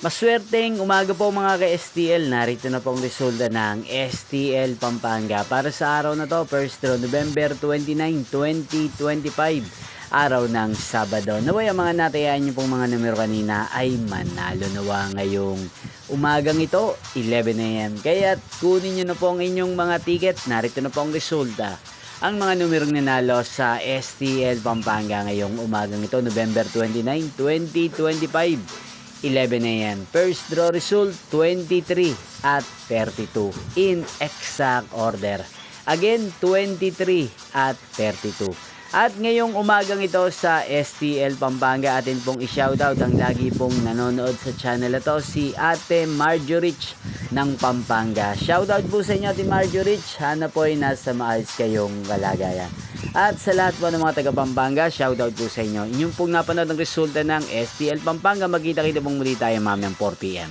Maswerteng umaga po mga ka-STL. Narito na pong resulta ng STL Pampanga para sa araw na to, first draw, November 29, 2025, araw ng Sabado. Naway ang mga natayaan niyo pong mga numero kanina ay manalo nawa ngayong umagang ito, 11 AM. Kaya kunin niyo na po ang inyong mga ticket. Narito na po ang resulta. Ang mga numerong nanalo sa STL Pampanga ngayong umagang ito, November 29, 2025. 11 AM. First draw result 23 at 32 in exact order. Again, 23 at 32. At ngayong umagang ito sa STL Pampanga, atin pong i-shoutout ang lagi pong nanonood sa channel na to, si Ate Marjorich ng Pampanga. Shoutout po sa inyo, Ate Marjorich. Sana po ay nasa maayos kayong kalagayan. At sa lahat po ng mga taga Pampanga, shoutout po sa inyo. Inyong pong napanood ng resulta ng STL Pampanga. Magkita-kita pong muli tayo mamayang 4 PM.